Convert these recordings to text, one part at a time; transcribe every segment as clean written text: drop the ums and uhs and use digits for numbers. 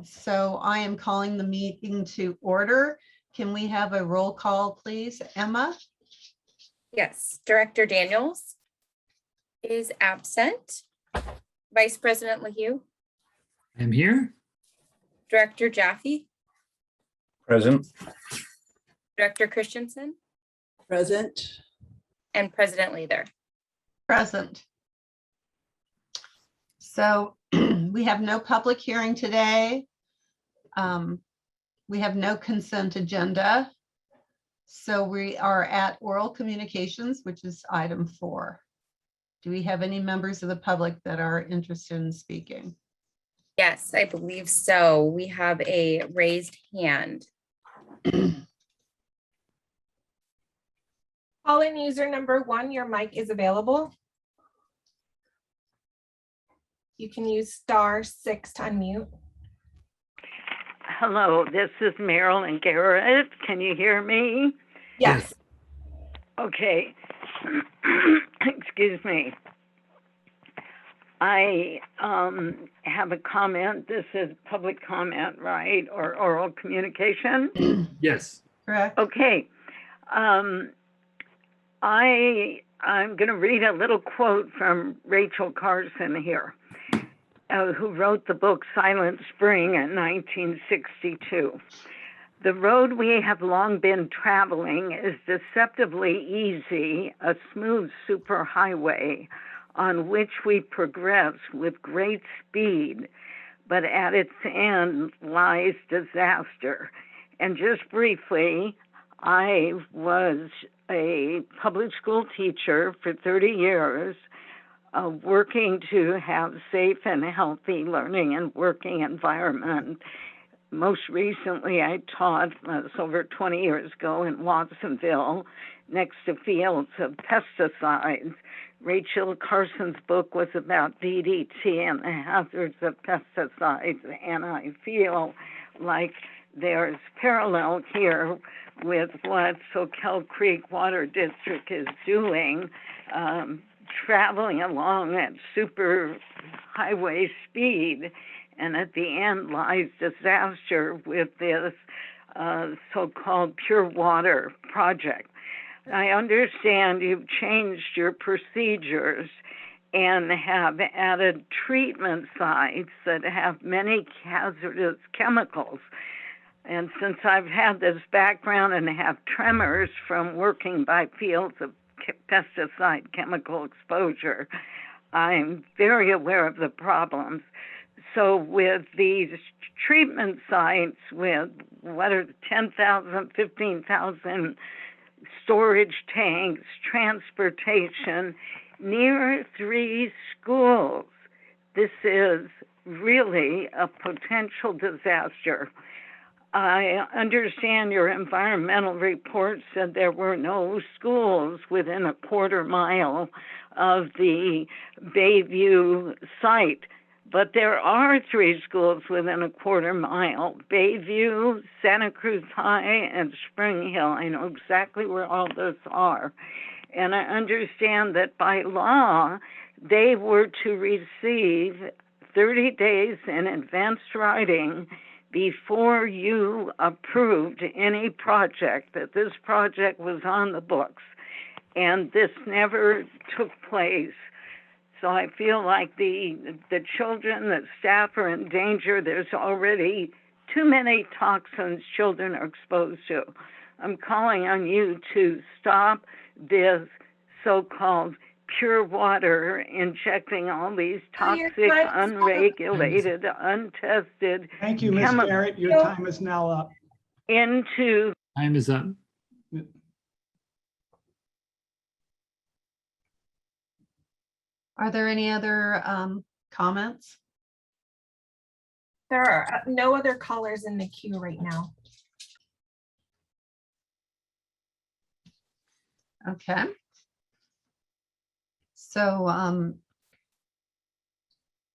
So I am calling the meeting to order. Can we have a roll call, please? Emma? Yes, Director Daniels is absent. Vice President LaHue, I'm here. Director Jaffe, Present. Director Christensen, Present. and President Leather. Present. So we have no public hearing today. We have no consent agenda. So we are at oral communications, which is item 4. Do we have any members of the public that are interested in speaking? Yes, I believe so. We have a raised hand. Call-in user number 1, your mic is available. You can use *6 to unmute. Hello, this is Marilyn Garrett. Can you hear me? Yes. Okay. Excuse me. I have a comment. This is public comment, right? Or oral communication? Yes. Correct. Okay. I'm going to read a little quote from Rachel Carson here, who wrote the book Silent Spring in 1962. The road we have long been traveling is deceptively easy, a smooth superhighway on which we progress with great speed, but at its end lies disaster. And just briefly, I was a public school teacher for 30 years, working to have safe and healthy learning and working environment. Most recently, I taught over 20 years ago in Watsonville, next to fields of pesticides. Rachel Carson's book was about DDT and the hazards of pesticides, and I feel like there's parallel here with what Soquel Creek Water District is doing, traveling along at super highway speed, and at the end lies disaster with this so-called pure water project. I understand you've changed your procedures and have added treatment sites that have many hazardous chemicals. And since I've had this background and have tremors from working by fields of pesticide chemical exposure, I'm very aware of the problems. So with these treatment sites with what are 10,000, 15,000 storage tanks, transportation, near 3 schools, this is really a potential disaster. I understand your environmental report said there were no schools within a quarter mile of the Bayview site, but there are 3 schools within a quarter mile: Bayview, Santa Cruz High, and Spring Hill. I know exactly where all those are. And I understand that by law, they were to receive 30 days in advance writing before you approved any project, that this project was on the books. And this never took place. So I feel like the children, the staff are in danger. There's already too many toxins children are exposed to. I'm calling on you to stop this so-called pure water injecting all these toxic, unregulated, untested Thank you, Ms. Garrett. Your time is now up. into. Time is up. Are there any other comments? There are no other callers in the queue right now. Okay. So,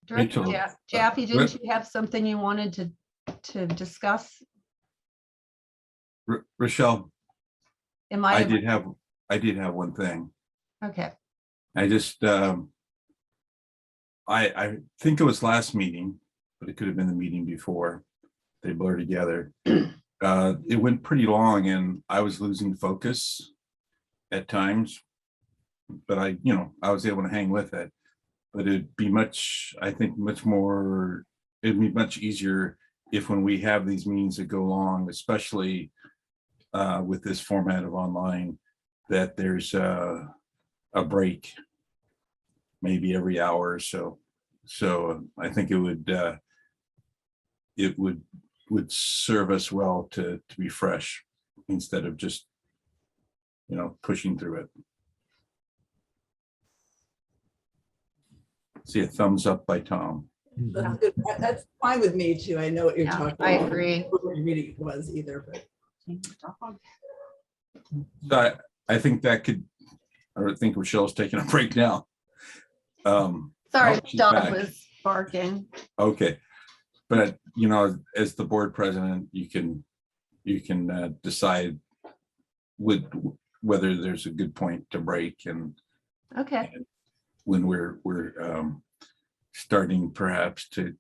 Director Rachel, Jaffe, didn't you have something you wanted to discuss? Rochelle, Am I did have one thing. Okay. I just I think it was last meeting but it could have been the meeting before. They blur together. It went pretty long and I was losing focus at times, but I was able to hang with it. But it'd be I think it'd be much easier if when we have these meetings that go long, especially with this format of online, that there's a break, maybe every hour or so. So I think it would serve us well to be fresh instead of just pushing through it. See a thumbs up by Tom. That's good. That's fine with me too. I know what you're Yeah, talking I about. agree. What your reading was either, but. So I think I think Rochelle's taking a break now. Sorry, Oh, she's dog back. was barking. Okay, but as the board president, you can decide whether there's a good point to break and Okay, when we're starting perhaps to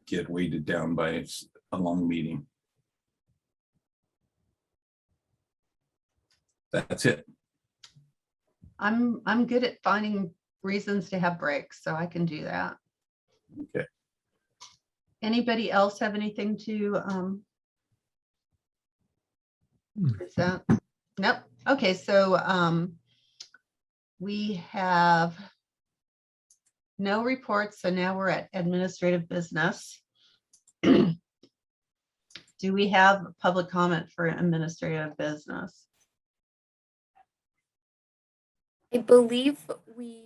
get weighted down by a long meeting. That's it. I'm good at finding reasons to have breaks, so I can do that. Okay. Anybody else have anything to present? Nope. Okay, so we have no reports, so now we're at administrative business. Do we have public comment for administrative business? I believe we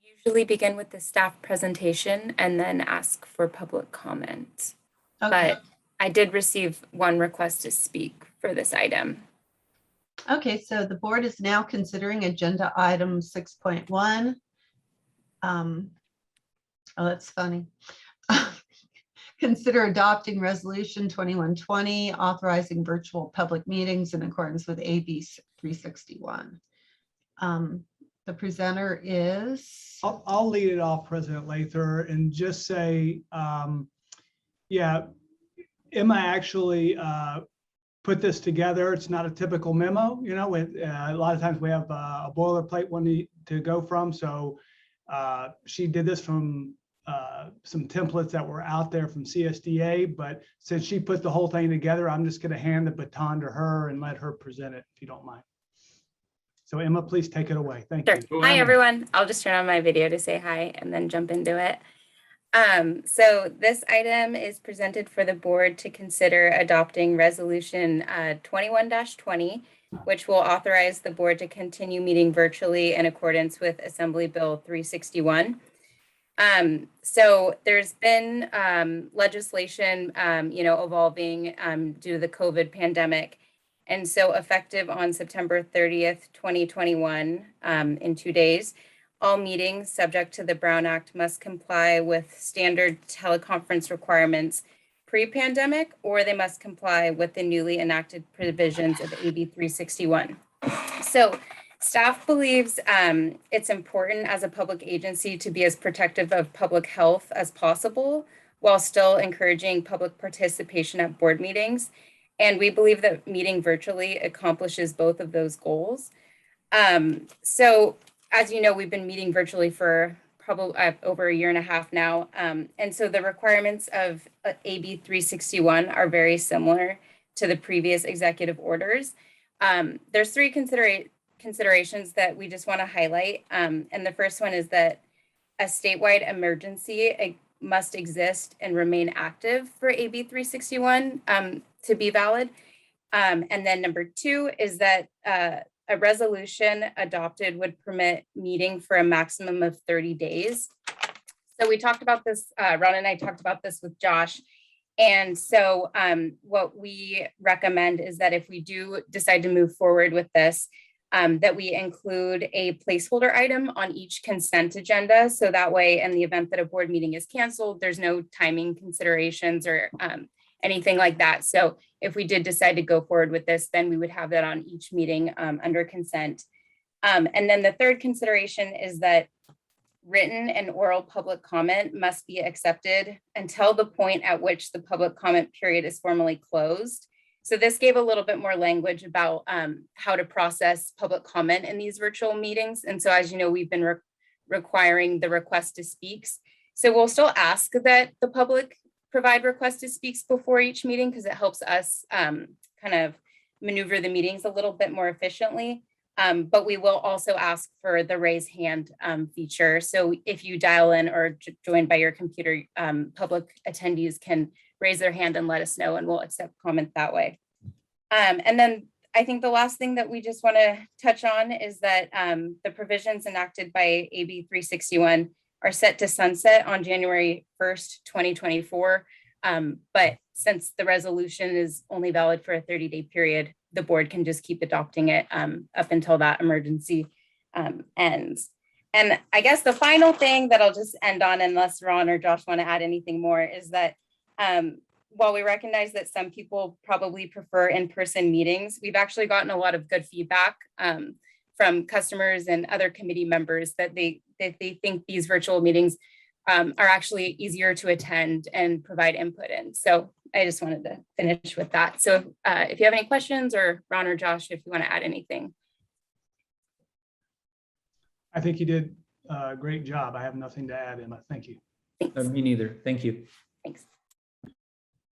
usually begin with the staff presentation and then ask for public comment. Okay, But I did receive one request to speak for this item. okay, so the board is now considering agenda item 6.1. Oh, that's funny. Consider adopting resolution 2120, authorizing virtual public meetings in accordance with AB 361. The presenter is, I'll lead it off, President Lather, and just say, yeah, Emma actually put this together. It's not a typical memo, a lot of times we have a boilerplate one to go from. So she did this from some templates that were out there from CSDA, but since she put the whole thing together, I'm just going to hand the baton to her and let her present it, if you don't mind. So Emma, please take it away. Thank Sure. you. Hi, everyone. I'll just turn on my video to say hi and then jump into it. So this item is presented for the board to consider adopting resolution 21-20, which will authorize the board to continue meeting virtually in accordance with Assembly Bill 361. So there's been legislation, evolving due to the COVID pandemic. And so effective on September 30th, 2021, in 2 days, all meetings subject to the Brown Act must comply with standard teleconference requirements pre-pandemic, or they must comply with the newly enacted provisions of AB 361. So staff believes it's important as a public agency to be as protective of public health as possible, while still encouraging public participation at board meetings. And we believe that meeting virtually accomplishes both of those goals. So as you know, we've been meeting virtually for probably over a year and a half now. And so the requirements of AB 361 are very similar to the previous executive orders. There's three considerations that we just want to highlight. And the first one is that a statewide emergency must exist and remain active for AB 361 to be valid. And then number two is that a resolution adopted would permit meeting for a maximum of 30 days. So we talked about this, Ron and I talked about this with Josh. And so what we recommend is that if we do decide to move forward with this, that we include a placeholder item on each consent agenda. So that way, in the event that a board meeting is canceled, there's no timing considerations or anything like that. So if we did decide to go forward with this, then we would have that on each meeting under consent. And then the third consideration is that written and oral public comment must be accepted until the point at which the public comment period is formally closed. So this gave a little bit more language about how to process public comment in these virtual meetings. And so as you know, we've been requiring the request to speaks. So we'll still ask that the public provide request to speaks before each meeting because it helps us kind of maneuver the meetings a little bit more efficiently. But we will also ask for the raise hand feature. So if you dial in or join by your computer, public attendees can raise their hand and let us know, and we'll accept comment that way. And then I think the last thing that we just want to touch on is that the provisions enacted by AB 361 are set to sunset on January 1st, 2024. But since the resolution is only valid for a 30-day period, the board can just keep adopting it up until that emergency ends. And I guess the final thing that I'll just end on, unless Ron or Josh want to add anything more, is that while we recognize that some people probably prefer in-person meetings, we've actually gotten a lot of good feedback from customers and other committee members that they think these virtual meetings are actually easier to attend and provide input in. So I just wanted to finish with that. So if you have any questions, or Ron or Josh, if you want to add anything. I think you did a great job. I have nothing to add, Emma. Thank you. Thanks. Me neither. Thank you. Thanks.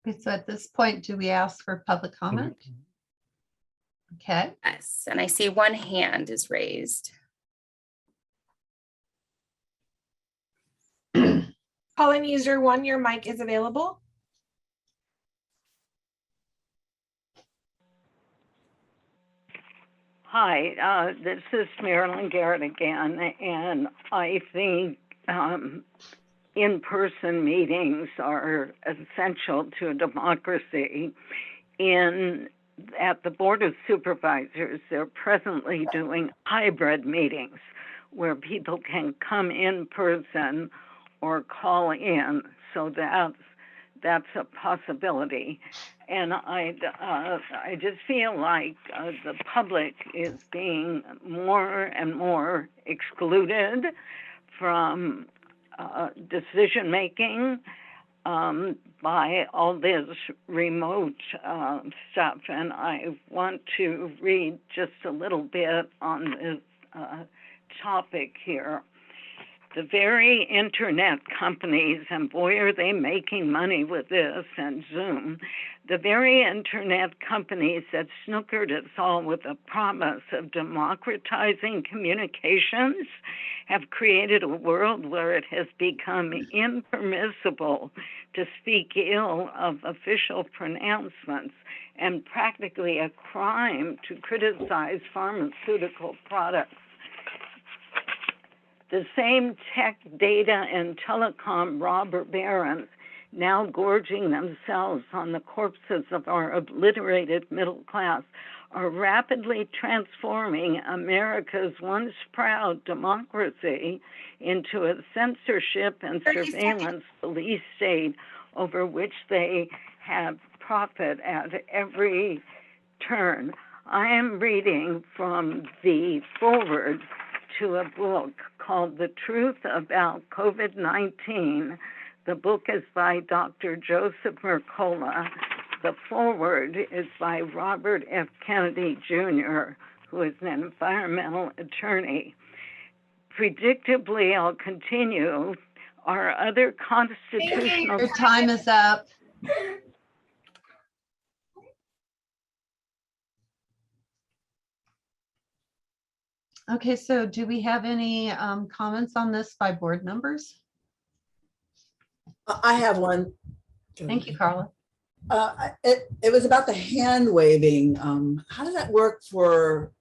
Okay, so at this point, do we ask for public comment? Okay, Yes, and I see one hand is raised. Calling user 1, your mic is available. Hi, this is Marilyn Garrett again, and I think in-person meetings are essential to a democracy. At the Board of Supervisors, they're presently doing hybrid meetings where people can come in person or call in, so that's a possibility. And I just feel like the public is being more and more excluded from decision making by all this remote stuff. And I want to read just a little bit on this topic here. The very internet companies, and boy, are they making money with this and Zoom, the very internet companies that snookered us all with the promise of democratizing communications have created a world where it has become impermissible to speak ill of official pronouncements and practically a crime to criticize pharmaceutical products. The same tech, data, and telecom robber barons now gorging themselves on the corpses of our obliterated middle class are rapidly transforming America's once proud democracy into a censorship and surveillance police state over which they have profit at every turn. I am reading from the foreword to a book called The Truth About COVID-19. The book is by Dr. Joseph Mercola. The foreword is by Robert F. Kennedy, Jr., who is an environmental attorney. Predictably, I'll continue. Our other constitutional... your time is up. Okay, so do we have any comments on this by board members? I have one. Thank you, Carla. It was about the hand waving. How does that work for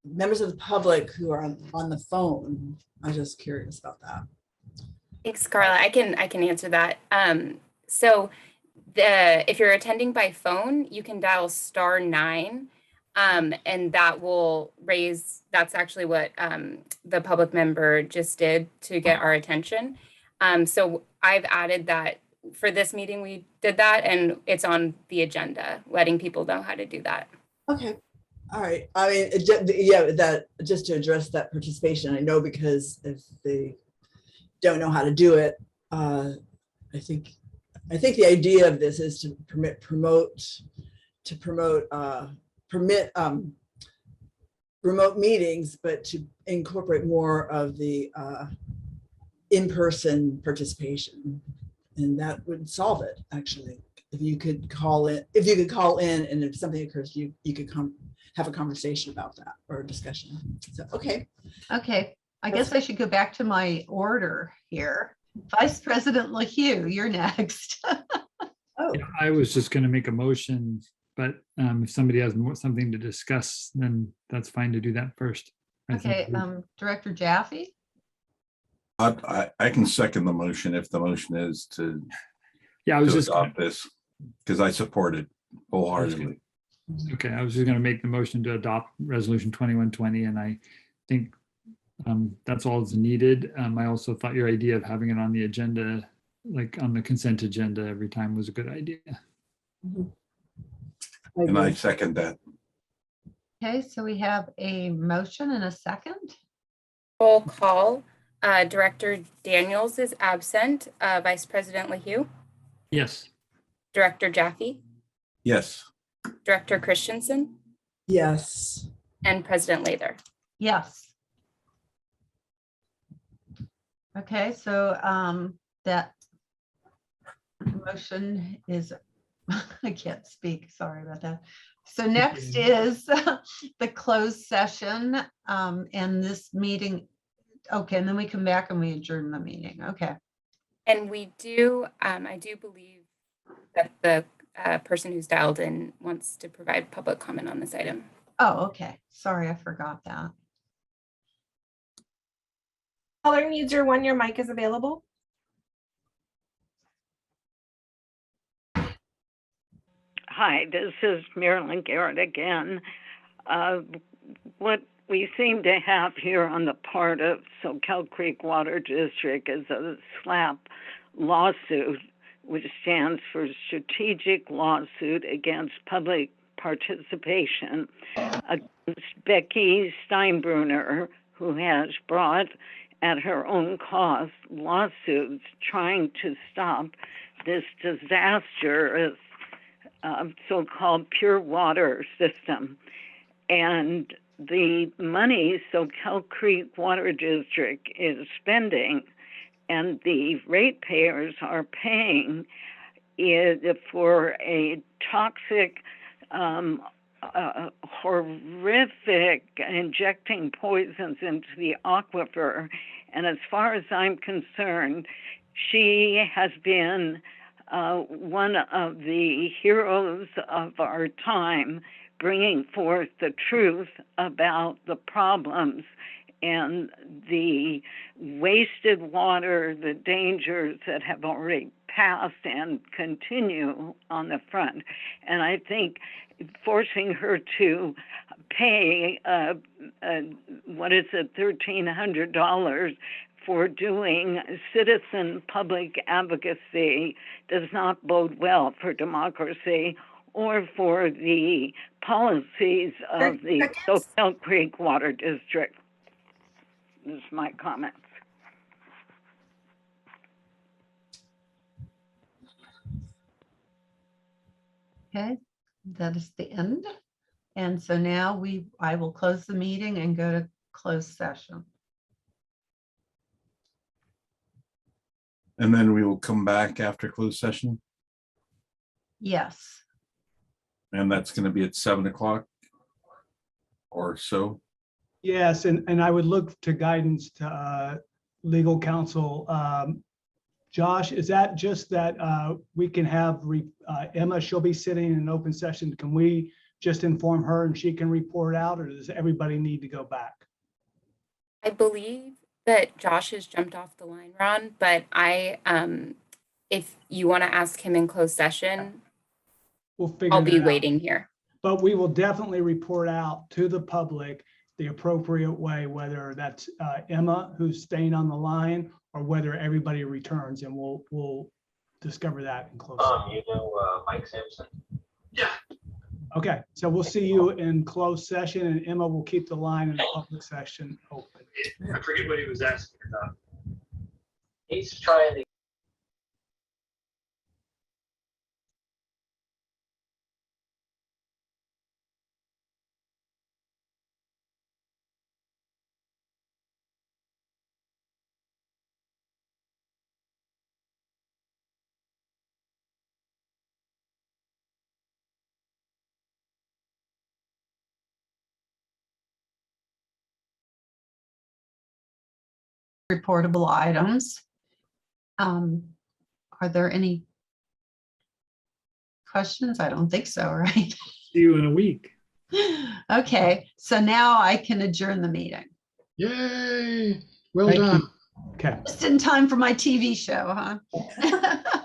members of the public who are on the phone? I was just curious about that. Thanks, Carla. I can answer that. So if you're attending by phone, you can dial *9. And that will raise, that's actually what the public member just did to get our attention. So I've added that for this meeting, we did that, and it's on the agenda, letting people know how to do that. Okay. All right. I mean, just to address that participation, I know because if the don't know how to do it. I think the idea of this is to permit remote meetings, but to incorporate more of the in-person participation. And that would solve it, actually. If you could call in, and if something occurs, you could have a conversation about that or a discussion. So, okay. Okay, I guess I should go back to my order here. Vice President LaHue, you're next. Oh, Yeah, I was just going to make a motion, but if somebody has something to discuss, then that's fine to do that first. I think Okay, Director Jaffe? I can second the motion if the motion is to Yeah, I was just, adopt this, because I support it wholeheartedly. okay, I was just going to make the motion to adopt Resolution 2120, and I think that's all that's needed. I also thought your idea of having it on the agenda, like on the consent agenda every time, was a good idea. And I second that. Okay, so we have a motion and a second. Roll call. Director Daniels is absent. Vice President LaHue, Yes. Director Jaffe, Yes. Director Christensen, yes. and President Lather. Yes. Okay, so that motion is, I can't speak, sorry about that. So next is the closed session, and this meeting. Okay, and then we come back and we adjourn the meeting. Okay. And we do, I do believe that the person who's dialed in wants to provide public comment on this item. Oh, okay. Sorry, I forgot that. Caller needs your one, your mic is available. Hi, this is Marilyn Garrett again. What we seem to have here on the part of Soquel Creek Water District is a SLAP lawsuit, which stands for Strategic Lawsuit Against Public Participation, against Becky Steinbrunner, who has brought at her own cost lawsuits trying to stop this disastrous so-called pure water system. And the money Soquel Creek Water District is spending and the ratepayers are paying for a toxic, horrific injecting poisons into the aquifer. And as far as I'm concerned, she has been one of the heroes of our time, bringing forth the truth about the problems and the wasted water, the dangers that have already passed and continue on the front. And I think forcing her to pay, $1,300 for doing citizen public advocacy does not bode well for democracy or for the policies of the Soquel Creek Water District. This is my comments. Okay, that is the end. And so now I will close the meeting and go to closed session. And then we will come back after closed session, Yes. and that's going to be at 7 o'clock or so. Yes, and I would look to guidance to legal counsel. Josh, is that just that we can have Emma, she'll be sitting in an open session. Can we just inform her and she can report out, or does everybody need to go back? I believe that Josh has jumped off the line, Ron, but if you want to ask him in closed session, We'll figure I'll that be out. waiting here. But we will definitely report out to the public the appropriate way, whether that's Emma who's staying on the line or whether everybody returns, and we'll discover that in closed session. You know Mike Sampson? Yeah. Okay, so we'll see you in closed session, and Emma will keep the line in the public session open. I forget what he was asking about. He's trying to. Reportable items. Are there any questions? I don't think so, right? See you in a week. Okay, so now I can adjourn the meeting. Yay! Well Thank you. done. Okay. Just in time for my TV show, huh?